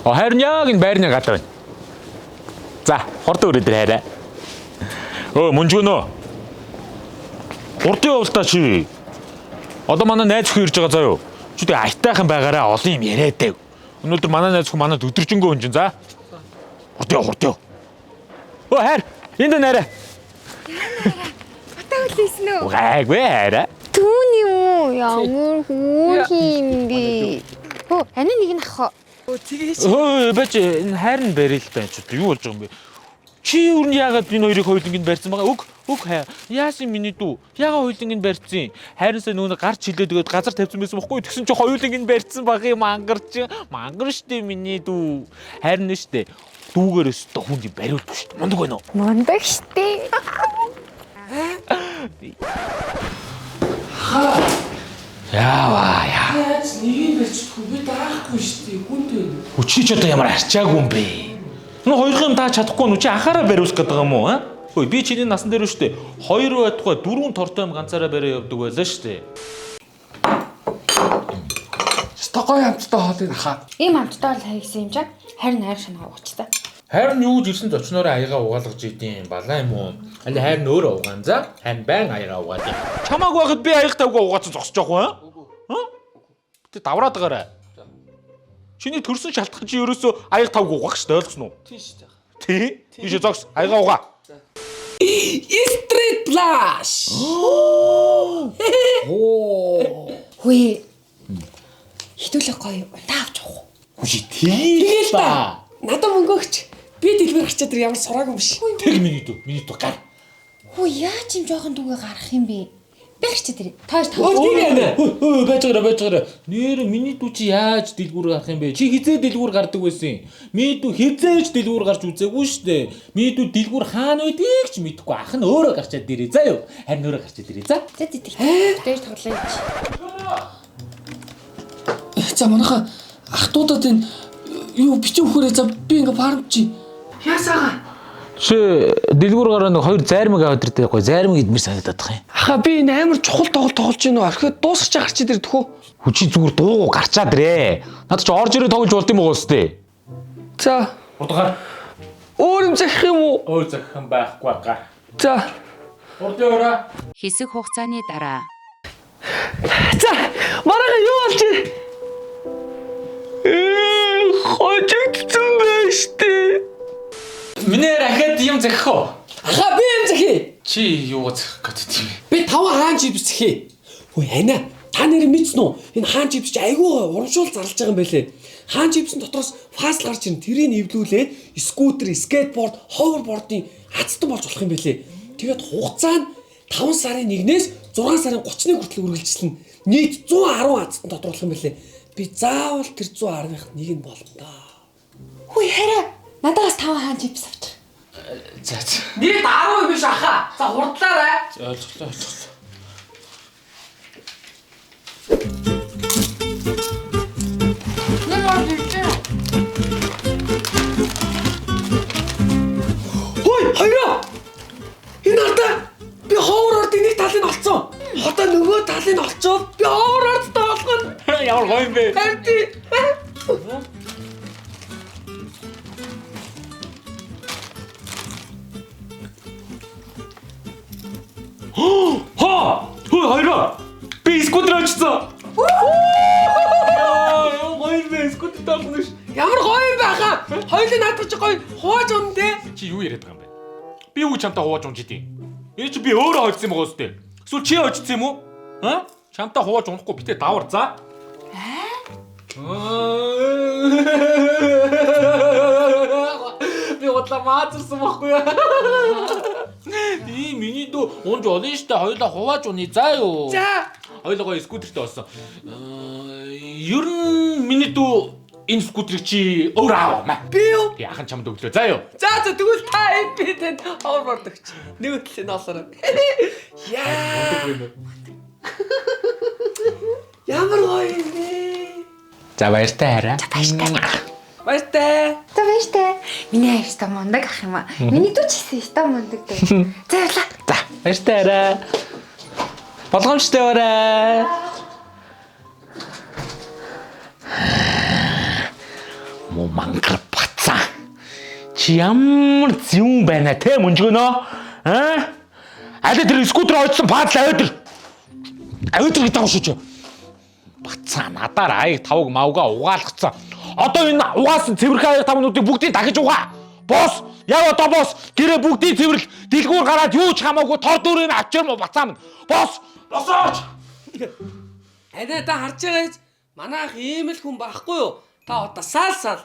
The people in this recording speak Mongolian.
Харин яг энэ байрны гадар байна. За, хордоо өрөөдөр хараа. Мунжгөнөө. Урдын явуултаа чи. Одоо манай найз хүү ирж байгаа заа юу? Чи тэг айтайхан байгаараа олон юм яриад байв. Өнөөдөр манай найз хүү манад өдөржингөө өнжин за. Хурдын. Хайр. Энд нэрэ. Батаа үлээсэн үү? Гайгүй хараа. Түүн юм. Ямар хөөх юм бэ? Ани нэг нь ах. Тэгээс. Бач энэ хайр нь барил байна ч юу болж байгаа юм бэ? Чи юу яагаад энэ хоёрыг хоёуланг нь барьсан байгаа? Уг хаа. Яасан миний дүү? Яагаад хоёуланг нь барьсан? Хайрнасаа нүүн гарч хилээд өгөөд газар тавьсан байсан бохгүй. Тэгсэн чи хоёуланг нь барьсан баг юм ангарч. Мангар штэ миний дүү. Хайрн штэ. Дүүгээрээс та хүнд бариулдаг штэ. Мундаг байна уу? Мундаг штэ. Яа. Яаж нэг барьчихгүй би даахгүй штэ. Хүнд байна. Чи ч одоо ямар арчаагүй юм бэ? Ну хоёрын даа чадахгүй нү чи анхаараа бариулах гэдэг юм уу? Хөөе би чиний насан дээр штэ. Хоёр байтугай дөрвөн тортой юм ганцаараа бариа явдаг байлаа штэ. Стокой амттай хоолыг хаа. Ийм амттай бол хайгсан юм чаг. Харин хайр шанаа уучтай. Харин юу ч ирсэн зочноороо аяга угаалгаж идэм балаа юм уу? Али харин өөрөө угаан за. Харин байн аяга угаад. Чамааг байхад би аяг тавгаа угаацсан зогсож байгаа юм аа? Тэ давраад байгаарай. Чиний төрсөн шалтгаан чи ерөөсөө аяг тавг угаах шүү дээ ойлгосноо? Тийш дээ. Тий? Тийш зогс аяга угаа. Street Flash. Хөөе. Хитүүлэг гоё ундаа авч явах. Хөөе тий та. Надад мөнгө өгч. Би дэлгэр гарчаад тэр ямар сураагүй юм биш. Тэг миний дүү гар. Хөөе яаж юм жоохон дүүгээ гарах юм бэ? Би гарчаад тэр. Тоош Байж байгаа. Нэр миний дүү чи яаж дэлгүүр гарах юм бэ? Чи хизээ дэлгүүр гардаг байсан. Миний дүү хизээж дэлгүүр гарч үзээгүй шүү дээ. Миний дүү дэлгүүр хаана байдгийг ч мэдэхгүй. Ах нь өөрөө гарчаад дээрээ заа юу. Харин өөрөө гарчаад дээрээ за. За дээр тоглоё. За манайха ахтуудад энэ юу бичиг өгөхөөрэй за би ингээ фарм чи. Яасаага. Чи дэлгүүр гараа нэг хоёр зайрмаг аваад ирдэг байхгүй. Зайрмаг идмэр санагдаад байгаа юм. Аха би энэ амар чухал тоглож байна уу? Орхиод дуусч гарч идэр төхөө. Хүчи зүгээр дуугу гарчаад ирээ. Надад ч орж ирээ тоглож болд юм уу өстэй. За. Урдгаар. Өөр юм захих юм уу? Өөр захих юм байхгүй гар. За. Урдгаа. Хэсэг хугацааны дараа. За. Марага юу болж байна? Хожигдсан байна штэ. Миний рахад юм захих уу? Аха би юм захий. Чи юу захих гэдэг юм бэ? Би 5 хаан чипс захий. Хөөе хана. Та нэр мэдсэн үү? Энэ хаан чипс чи айгүй урамшуул зарлж байгаа юм байлээ. Хаан чипсийн дотроос фаст гарч ирэн тэрийг эвлүүлээд скутер, скейтборд, ховербордын хацтан болж болох юм байлээ. Тэгээд хугацаа нь 5 сарын 1-ээс 6 сарын 30-ны хүртэл үргэлжилнэ. Нийт 110 хацтан дотор болох юм байлээ. Би заавал тэр 110-ын нэг нь болно доо. Хөөе хараа. Надаас 5 хаан чипс авчих. За. Нийт 10 биш аха. За хурдлаарай. Ойлголоо. Хөөе хоёроо. Энэ ардаа би ховор ордын нэг талыг олцсон. Одоо нөгөө талыг олцоод би ховор ордтой болгоно. Ямар гоё юм бэ? Харин Хөөе хоёроо. Би скутер очсон. Яа, гоё бэ скутер таахгүй ш. ямар гоё юм байха. Хоёулаа наадах чи гоё хувааж унэ те. Чи юу яриад байгаа юм бэ? Би юу чамтай хувааж унж идэв. Ээ чи би өөрөө хоцсон юм байгаа үстэй. Эсвэл чи хоцсон юм уу? Аа? Чамтай хувааж унахгүй битээ давар за. Би удлаа маазарсан байхгүй яа. Миний дүү унж олно штэ хоёулаа хувааж уны заа юу. За. Хоёулаа гоё скутертэй болсон. Ер нь миний дүү энэ скутерыг чи өөр ааваа. Би юу? Яахан чамд өглөө заа юу. За тэгвэл та би тэнд ховор ордогч. Нэг өтлийн олоорой. Яа. Ямар гоё юм бэ? За баяртай хараа. Баяртай. За байж таа. Миний хайртай мундаг ах юм аа. Миний дүү ч ихсэн ихтэй мундаг дээ. За явлаа. За баяртай хараа. Болгоомжтой барай. Муу мангар бацаа. Чи ямар зүүн байна те мөнжгөнөө? Аа? Аль тэр скутер ойдсон паадл аваад. Аваад гэдэг шүү чи. Бацаа надаар аяг тавг мавга угаалгацсан. Одоо энэ угаасан цэвэрхэн аяг тавнуудыг бүгдийг дахиж угаа. Босс, яг одоо босс гэрээ бүгдийг цэвэрлэх. Дэлгүүр гараад юу ч хамаагүй тор дүүрийг авчир мо бацаа минь. Босс, босооч. Ханаа та харж байгаа гэж манайх ийм л хүн байхгүй юу? Та одоо саал.